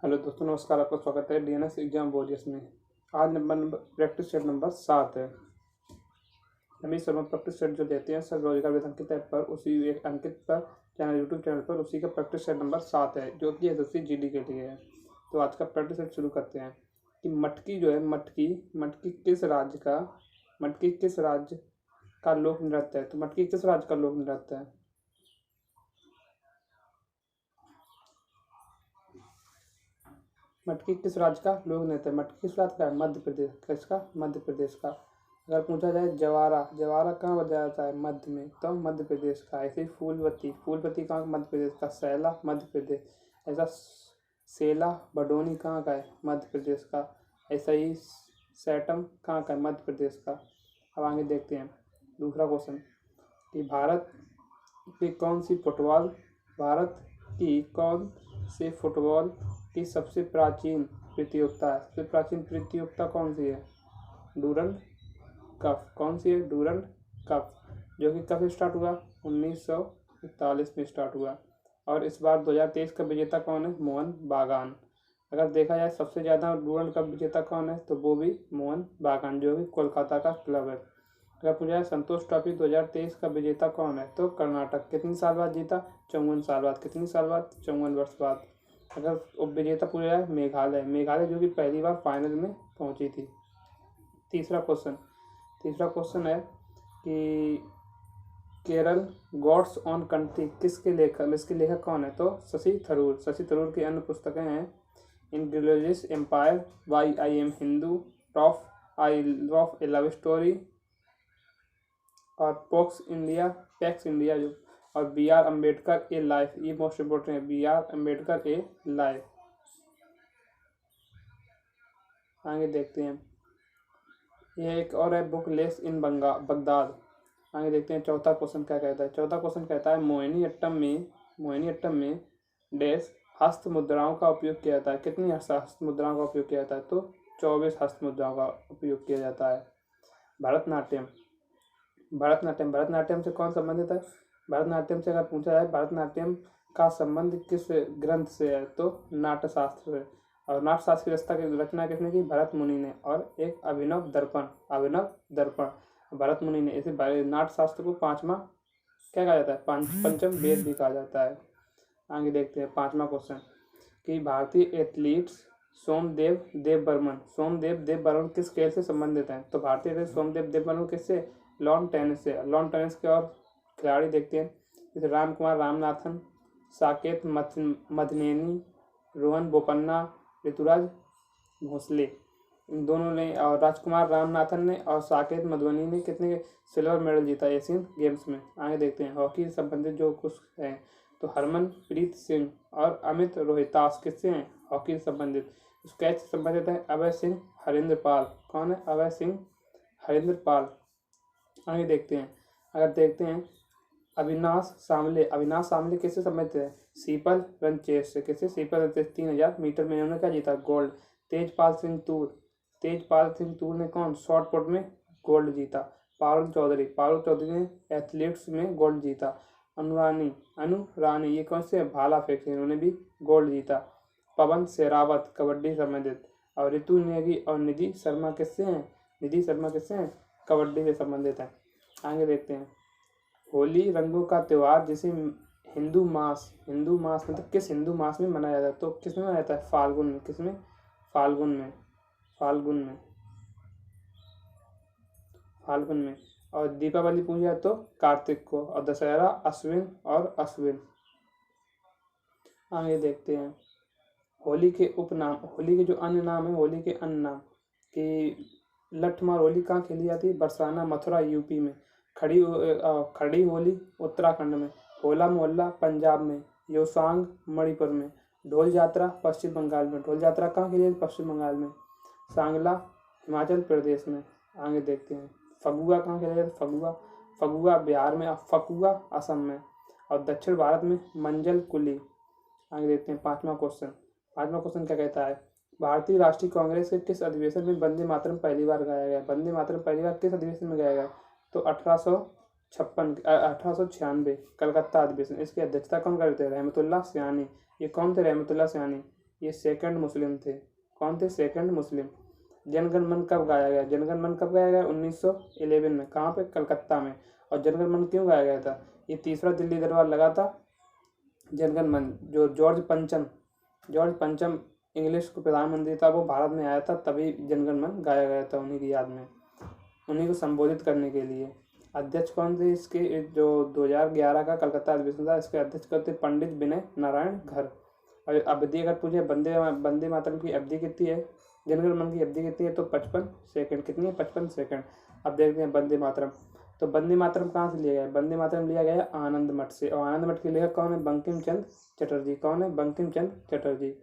Hello दोस्तों, नमस्कार। आपका स्वागत है डीएनएस एग्जाम वॉरियर्स में। आज प्रैक्टिस सेट नंबर 7 है। हम इस समय प्रैक्टिस सेट जो देते हैं सर रोजगार वेतन के ऐप पर, उसी एक अंकित पर चैनल यूट्यूब चैनल पर, उसी का प्रैक्टिस सेट नंबर 7 है जो कि एसएससी जीडी के लिए है। तो आज का प्रैक्टिस सेट शुरू करते हैं कि मटकी जो है, मटकी किस राज्य का लोक नृत्य है। तो मटकी किस राज्य का लोक नृत्य है? मटकी किस राज्य का लोक नृत्य है? मटकी किस राज्य का है? मध्य प्रदेश। किसका? मध्य प्रदेश का। अगर पूछा जाए जवारा, जवारा कहाँ बजाया जाता है? मध्य में, तो मध्य प्रदेश का। ऐसे ही फूलपति कहाँ? मध्य प्रदेश का। सैला मध्य प्रदेश। ऐसा सेला बडोनी कहाँ का है? मध्य प्रदेश का। ऐसा ही सैटम कहाँ का है? मध्य प्रदेश का। अब आगे देखते हैं दूसरा क्वेश्चन कि भारत की कौन से फुटबॉल की सबसे प्राचीन प्रतियोगिता है? सबसे प्राचीन प्रतियोगिता कौन सी है? Durand cup. कौन सी है? डूरंड कप, जो कि कब स्टार्ट हुआ? 1941 में स्टार्ट हुआ। और इस बार 2023 का विजेता कौन है? मोहन बागान। अगर देखा जाए सबसे ज़्यादा डूरंड कप विजेता कौन है, तो वो भी मोहन बागान, जो कि कोलकाता का क्लब है। अगर पूछा जाए संतोष ट्रॉफी 2023 का विजेता कौन है, तो कर्नाटक। कितनी साल बाद जीता? 54 साल बाद। कितनी साल बाद? 54 वर्ष बाद। अगर उप विजेता पूछा जाए मेघालय जो कि पहली बार फाइनल में पहुंची थी। तीसरा क्वेश्चन है कि केरल गॉड्स ऑन कंट्री इसके लेखक कौन है? तो शशि थरूर की अन्य पुस्तकें हैं English empire, why I am Hindu, of a love story और पैक्स इंडिया जो, और B R Ambedkar a life. ये मोस्ट इम्पोर्टेंट है, B R Ambedkar a life. आगे देखते हैं, यह एक और है बुक लेस इन बगदाद। आगे देखते हैं चौथा क्वेश्चन क्या कहता है। चौथा क्वेश्चन कहता है मोहिनीअट्टम में डैश हस्त मुद्राओं का उपयोग किया जाता है। कितनी हस्त मुद्राओं का उपयोग किया जाता है? तो 24 हस्त मुद्राओं का उपयोग किया जाता है। भरतनाट्यम से कौन संबंधित है? भरतनाट्यम से अगर पूछा जाए भरतनाट्यम का संबंध किस ग्रंथ से है, तो नाट्यशास्त्र से। और नाट्यशास्त्र की रचना किसने की? भरत मुनि ने। और एक अभिनव दर्पण भरत मुनि ने। इसे नाट्यशास्त्र को पांचवा क्या कहा जाता है? पंचम वेद भी कहा जाता है। आगे देखते हैं पांचवा क्वेश्चन कि भारतीय एथलीट्स सोमदेव देवबर्मन किस खेल से संबंधित हैं? तो भारतीय एथलीट सोमदेव देवबर्मन किससे? लॉन टेनिस से। लॉन टेनिस के और खिलाड़ी देखते हैं जैसे रामकुमार रामनाथन, साकेत मधनेनी, रोहन बोपन्ना, ऋतुराज भोसले। इन दोनों ने, और राजकुमार रामनाथन ने और साकेत मधुबनी ने कितने सिल्वर मेडल जीता एशियन गेम्स में। आगे देखते हैं हॉकी से संबंधित जो कुछ हैं, तो हरमनप्रीत सिंह और अमित रोहितास किससे हैं? हॉकी से संबंधित। स्केच से संबंधित है अभय सिंह हरिंद्रपाल। कौन है? अभय सिंह हरिंद्रपाल। आगे देखते हैं अविनाश सामले किससे संबंधित है? सीपल रनचेस से। किससे? सीपल रनचेस। 3000 मीटर में इन्होंने क्या जीता? गोल्ड। तेजपाल सिंह तूर ने कौन? शॉर्ट पुट में गोल्ड जीता। पारुल चौधरी ने एथलीट्स में गोल्ड जीता। अनु रानी ये कौन से? भाला फेंक से, इन्होंने भी गोल्ड जीता। पवन शेरावत कबड्डी संबंधित। और ऋतु नेगी और निधि शर्मा किससे हैं? कबड्डी से संबंधित है। आगे देखते हैं होली रंगों का त्योहार जिसे हिंदू मास मतलब किस हिंदू मास में मनाया जाता है? तो किस में मनाया जाता है? फाल्गुन में। किसमें? फाल्गुन में। और दीपावली पूजा तो कार्तिक को, और दशहरा अश्विन। आगे देखते हैं होली के जो अन्य नाम है, होली के अन्य नाम कि लठमार होली कहाँ खेली जाती है? बरसाना मथुरा यूपी में। खड़ी होली उत्तराखंड में। होला मोहल्ला पंजाब में। योसांग मणिपुर में। ढोल यात्रा पश्चिम बंगाल में। ढोल यात्रा कहाँ खेली जाती है? पश्चिम बंगाल में। सांगला हिमाचल प्रदेश में। आगे देखते हैं फगुआ कहाँ खेला जाता है? फगुआ बिहार में। फकुआ असम में। और दक्षिण भारत में मंजल कुली। आगे देखते हैं पांचवा क्वेश्चन क्या कहता है? भारतीय राष्ट्रीय कांग्रेस के किस अधिवेशन में वंदे मातरम पहली बार गाया गया? वंदे मातरम पहली बार किस अधिवेशन में गाया गया? तो 1896 कलकत्ता अधिवेशन। इसकी अध्यक्षता कौन करते थे? रहमतुल्लाह सयानी। ये कौन थे? रहमतुल्लाह सयानी। ये सेकंड मुस्लिम थे। कौन थे? सेकंड मुस्लिम। जनगण मन कब गाया गया? जनगण मन कब गाया गया? 1911 में। कहाँ पे? कलकत्ता में। और जनगण मन क्यों गाया गया था? ये तीसरा दिल्ली दरबार लगा था जनगण मन, जो जॉर्ज पंचम इंग्लिश को प्रधानमंत्री था, वो भारत में आया था, तभी जनगण मन गाया गया था उन्हीं की याद में, उन्हीं को संबोधित करने के लिए। अध्यक्ष कौन थे इसके? जो 2011 का कलकत्ता अधिवेशन था, इसके अध्यक्ष कौन थे? पंडित विनय नारायण घर। और अवधि अगर पूछे वंदे मातरम की अवधि कितनी है, जनगण मन की अवधि कितनी है, तो 55 सेकंड। कितनी है? 55 सेकंड। अब देखते हैं वंदे मातरम। तो वंदे मातरम कहाँ से लिया गया? वंदे मातरम लिया गया आनंद मठ से। और आनंद मठ के लेखक कौन है? बंकिम चंद्र चटर्जी। कौन है? बंकिम चंद्र चटर्जी।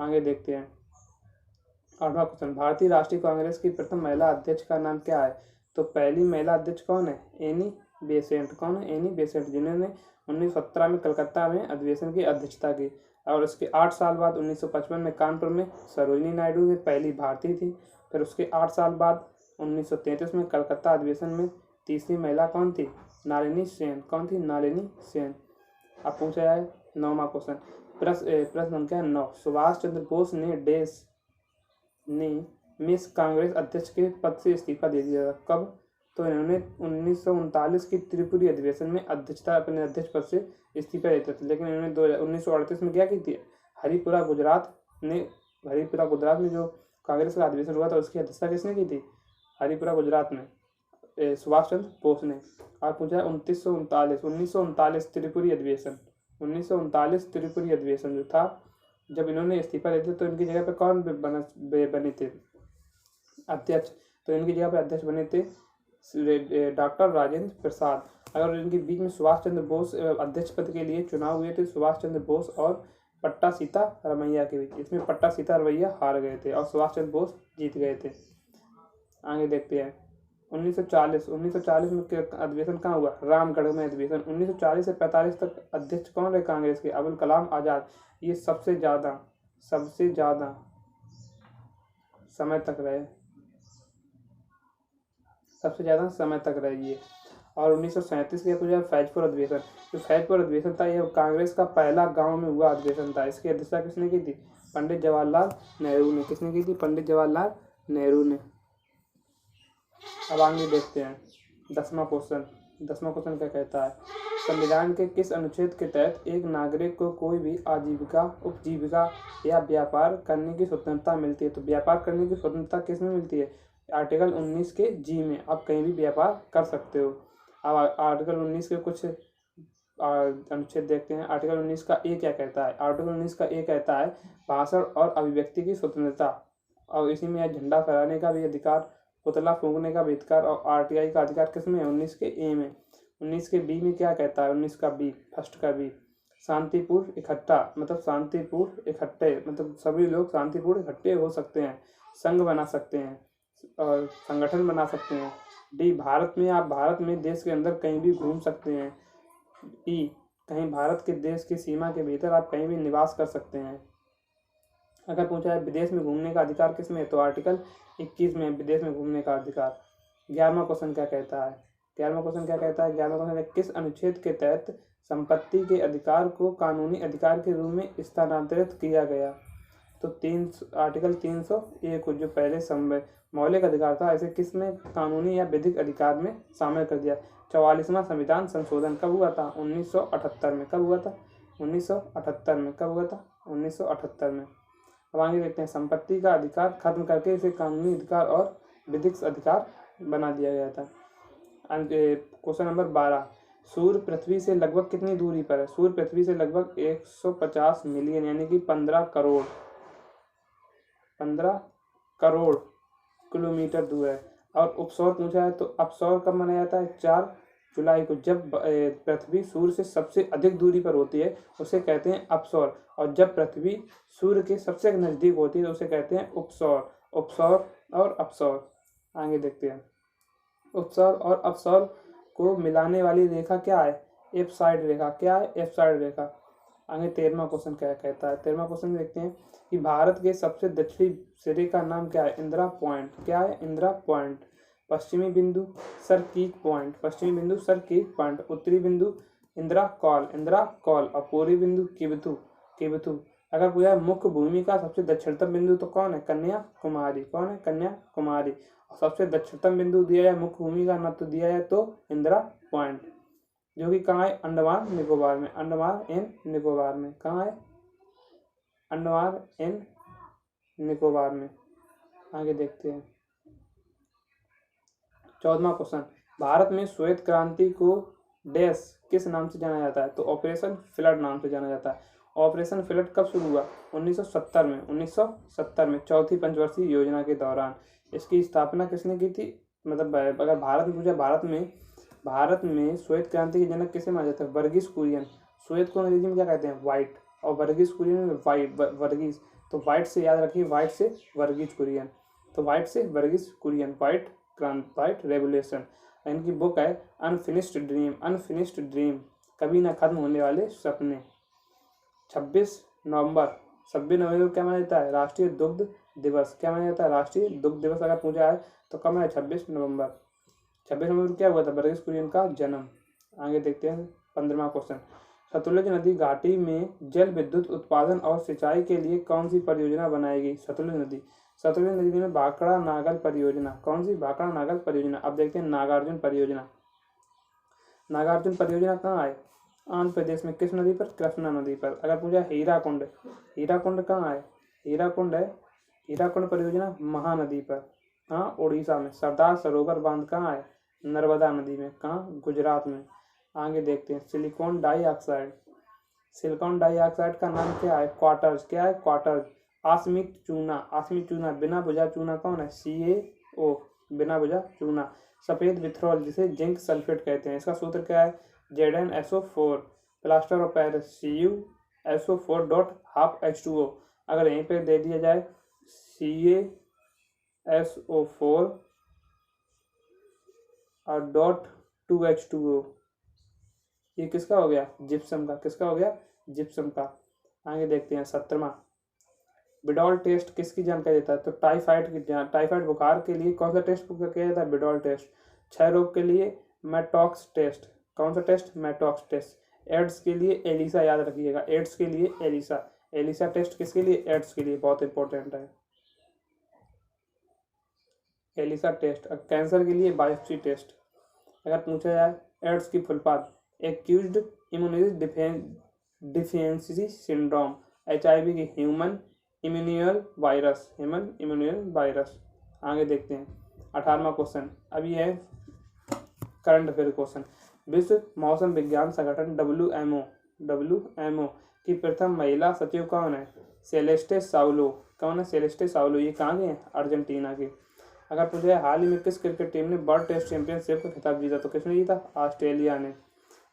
आगे देखते हैं 8वां क्वेश्चन, भारतीय राष्ट्रीय कांग्रेस की प्रथम महिला अध्यक्ष का नाम क्या है? तो पहली महिला अध्यक्ष कौन है? Annie Besant. कौन है? एनी बेसेंट, जिन्होंने 1917 में कलकत्ता में अधिवेशन की अध्यक्षता की। और उसके 8 साल बाद 1955 में कानपुर में सरोजिनी नायडू ने पहली भारतीय थी। फिर उसके 8 साल बाद 1933 में कलकत्ता अधिवेशन में तीसरी महिला कौन थी? नलिनी सेन। कौन थी? नलिनी सेन। अब पूछा जाए 9वां क्वेश्चन, प्रश्न संख्या 9, सुभाष चंद्र बोस ने मिस कांग्रेस अध्यक्ष के पद से इस्तीफा दे दिया था। कब? तो इन्होंने 1939 की त्रिपुरी अधिवेशन में अपने अध्यक्ष पद से इस्तीफा देते थे, लेकिन इन्होंने 1938 में क्या की थी? हरिपुरा गुजरात में जो कांग्रेस का अधिवेशन हुआ था, उसकी अध्यक्षता किसने की थी? हरिपुरा गुजरात में सुभाष चंद्र बोस ने। और पूछा 1939 त्रिपुरी अधिवेशन, 1939 त्रिपुरी अधिवेशन जो था, जब इन्होंने इस्तीफा दे दिया तो इनकी जगह पे कौन बने थे अध्यक्ष? तो इनकी जगह पे अध्यक्ष बने थे डॉक्टर राजेंद्र प्रसाद। अगर इनके बीच में सुभाष चंद्र बोस अध्यक्ष पद के लिए चुनाव हुए थे, सुभाष चंद्र बोस और पट्टा सीता रमैया के बीच। इसमें पट्टा सीता रमैया हार गए थे और सुभाष चंद्र बोस जीत गए थे। आगे देखते हैं 1940 में अधिवेशन कहाँ हुआ? रामगढ़ में अधिवेशन। 1940 से 45 तक अध्यक्ष कौन रहे कांग्रेस के? अबुल कलाम आजाद। ये सबसे ज्यादा समय तक रहे ये। और 1937 के पूछा फैजपुर अधिवेशन। जो फैजपुर अधिवेशन था, यह कांग्रेस का पहला गांव में हुआ अधिवेशन था। इसकी अध्यक्षता किसने की थी? पंडित जवाहरलाल नेहरू ने। किसने की थी? पंडित जवाहरलाल नेहरू ने। अब आगे देखते हैं 10वां क्वेश्चन क्या कहता है? संविधान के किस अनुच्छेद के तहत एक नागरिक को कोई भी आजीविका, उपजीविका या व्यापार करने की स्वतंत्रता मिलती है? तो व्यापार करने की स्वतंत्रता किसमें मिलती है? आर्टिकल 19 के जी में आप कहीं भी व्यापार कर सकते हो। अब आर्टिकल 19 के कुछ अनुच्छेद देखते हैं। आर्टिकल 19 का ए क्या कहता है? आर्टिकल 19 का ए कहता है भाषण और अभिव्यक्ति की स्वतंत्रता, और इसी में झंडा फहराने का भी अधिकार, पुतला फूंकने का भी अधिकार, और आरटीआई का अधिकार किसमें है? 19 के ए में। 19 के बी में क्या कहता है? 19 का बी, फर्स्ट का बी, शांतिपूर्ण इकट्ठा, मतलब शांतिपूर्ण इकट्ठे, मतलब सभी लोग शांतिपूर्ण इकट्ठे हो सकते हैं, संघ बना सकते हैं और संगठन बना सकते हैं। डी, भारत में देश के अंदर कहीं भी घूम सकते हैं। ई, कहीं भारत के देश की सीमा के भीतर आप कहीं भी निवास कर सकते हैं। अगर पूछा है विदेश में घूमने का अधिकार किसमें है? तो आर्टिकल 21 में विदेश में घूमने का अधिकार। 11वां क्वेश्चन क्या कहता है? 11वां क्वेश्चन किस अनुच्छेद के तहत संपत्ति के अधिकार को कानूनी अधिकार के रूप में स्थानांतरित किया गया? तो आर्टिकल 301 को, जो पहले मौलिक अधिकार था, ऐसे किसने कानूनी या विधिक अधिकार में शामिल कर दिया? 44वां संविधान संशोधन कब हुआ था? 1978 में। कब हुआ था? 1978 में। कब हुआ था? 1978 में। अब आगे देखते हैं संपत्ति का अधिकार खत्म करके इसे कानूनी अधिकार और विधिक अधिकार बना दिया गया था। क्वेश्चन नंबर 12, सूर्य पृथ्वी से लगभग कितनी दूरी पर है? सूर्य पृथ्वी से लगभग 150 मिलियन यानी कि 15 करोड़ किलोमीटर दूर है। और उपसौर पूछा है, तो अपसौर कब मनाया जाता है? 4 जुलाई को, जब पृथ्वी सूर्य से सबसे अधिक दूरी पर होती है उसे कहते हैं अपसौर, और जब पृथ्वी सूर्य के सबसे नजदीक होती है तो उसे कहते हैं उपसौर। उपसौर और अपसौर। आगे देखते हैं उपसौर और अपसौर को मिलाने वाली रेखा क्या है? एफ साइड रेखा। क्या है? एफ साइड रेखा। आगे 13वां क्वेश्चन क्या कहता है? 13वां क्वेश्चन देखते हैं कि भारत के सबसे दक्षिणी सिरे का नाम क्या है? इंदिरा पॉइंट। क्या है? इंदिरा पॉइंट। पश्चिमी बिंदु सरकीक पॉइंट। उत्तरी बिंदु इंदिरा कॉल और पूर्वी बिंदु किबथू। अगर पूछा है मुख्य भूमि का सबसे दक्षिणतम बिंदु तो कौन है? कन्याकुमारी। कौन है? कन्याकुमारी। और सबसे दक्षिणतम बिंदु दिया है मुख्य भूमि का, न तो दिया है तो इंदिरा पॉइंट, जो कि कहाँ है? अंडमान निकोबार में। अंडमान एंड निकोबार में। कहाँ है? अंडमान एंड निकोबार में। आगे देखते हैं 14वां क्वेश्चन, भारत में श्वेत क्रांति को डैश किस नाम से जाना जाता है? तो ऑपरेशन फ्लड नाम से जाना जाता है। ऑपरेशन फ्लड कब शुरू हुआ? 1970 में। 1970 में चौथी पंचवर्षीय योजना के दौरान। इसकी स्थापना किसने की थी? मतलब अगर भारत में पूछा, भारत में श्वेत क्रांति के जनक किसे माना जाता है? वर्गीस कुरियन। श्वेत को अंग्रेजी में क्या कहते हैं? व्हाइट। और वर्गीस कुरियन में वाइट, वर्गीस, तो व्हाइट से याद रखिए, व्हाइट से वर्गीस कुरियन। तो व्हाइट से वर्गीस कुरियन, व्हाइट रेवोल्यूशन। इनकी बुक है अनफिनिश्ड ड्रीम, कभी ना खत्म होने वाले सपने। 26 नवंबर को क्या माना जाता है? राष्ट्रीय दुग्ध दिवस। क्या माना जाता है? राष्ट्रीय दुग्ध दिवस। अगर पूछा है तो कब है? 26 नवंबर। 26 नवंबर को क्या हुआ था? वर्गीस कुरियन का जन्म। आगे देखते हैं 15वां क्वेश्चन, सतलुज नदी घाटी में जल विद्युत उत्पादन और सिंचाई के लिए कौन सी परियोजना बनाएगी? सतलुज नदी में भाखड़ा नागल परियोजना। कौन सी? भाखड़ा नागल परियोजना। अब देखते हैं नागार्जुन परियोजना। नागार्जुन परियोजना कहाँ है? आंध्र प्रदेश में। किस नदी पर? कृष्णा नदी पर। अगर पूछा हीराकुंड कहाँ है? हीराकुंड परियोजना महानदी पर। कहाँ? उड़ीसा में। सरदार सरोवर बांध कहाँ है? नर्मदा नदी में। कहाँ? गुजरात में। आगे देखते हैं सिलिकॉन डाइऑक्साइड का नाम क्या है? क्वार्टर्स। क्या है? क्वार्टर्स। आसमिक चूना, बिना बुझा चूना कौन है? CaO, बिना बुझा चूना। सफेद विथ्रोल जिसे जिंक सल्फेट कहते हैं, इसका सूत्र क्या है? ZnSO4। Plaster of Paris CuSO4 dot half H2O। अगर यहीं पे दे दिया जाए CaSO4 और डॉट 2H2O, ये किसका हो गया? जिप्सम का। किसका हो गया? जिप्सम का। आगे देखते हैं 17वां, बिडॉल टेस्ट किसकी जानकारी देता है? तो टाइफाइड बुखार के लिए कौन सा टेस्ट किया जाता है? बिडॉल टेस्ट। क्षय रोग के लिए मैटॉक्स टेस्ट। कौन सा टेस्ट? मैटॉक्स टेस्ट। एड्स के लिए एलिसा, याद रखिएगा, एड्स के लिए एलिसा टेस्ट किसके लिए? एड्स के लिए, बहुत इंपॉर्टेंट है एलिसा टेस्ट। कैंसर के लिए बायोप्सी टेस्ट। अगर पूछा जाए एड्स की full form, accused immunity deficiency syndrome. HIV की ह्यूमन इम्यूनियल वायरस। आगे देखते हैं 18वां क्वेश्चन। अब ये है करंट अफेयर क्वेश्चन। विश्व मौसम विज्ञान संगठन WMO की प्रथम महिला सचिव कौन है? सेलेस्टे साउलो। कौन है? सेलेस्टे साउलो। ये कहाँ के हैं? अर्जेंटीना के। अगर पूछे हाल ही में किस क्रिकेट टीम ने वर्ल्ड टेस्ट चैंपियनशिप का खिताब जीता? तो किसने जीता? ऑस्ट्रेलिया ने।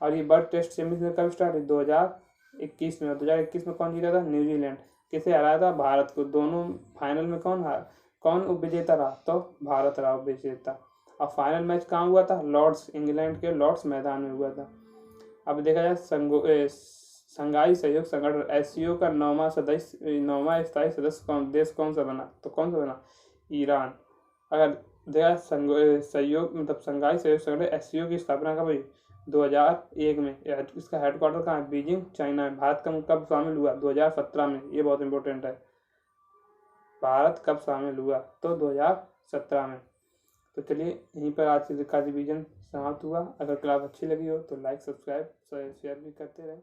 और ये वर्ल्ड टेस्ट चैंपियनशिप कब स्टार्ट हुई? 2021 में। 2021 में कौन जीता था? न्यूजीलैंड। किसे हराया था? भारत को। दोनों फाइनल में कौन विजेता रहा? तो भारत रहा विजेता। और फाइनल मैच कहाँ हुआ था? लॉर्ड्स, इंग्लैंड के लॉर्ड्स मैदान में हुआ था। अब देखा जाए संघाई सहयोग संगठन SCO का 9वां स्थायी सदस्य देश कौन सा बना? तो कौन सा बना? ईरान। अगर देखा संघाई सहयोग संगठन SCO की स्थापना कब हुई? 2001 में। इसका हेडक्वार्टर कहाँ है? बीजिंग, चाइना में। भारत कब शामिल हुआ? 2017 में। ये बहुत इंपॉर्टेंट है, भारत कब शामिल हुआ? तो 2017 में। तो चलिए यहीं पर आज का रिवीजन समाप्त हुआ। अगर क्लास अच्छी लगी हो तो लाइक, सब्सक्राइब, शेयर भी करते रहें।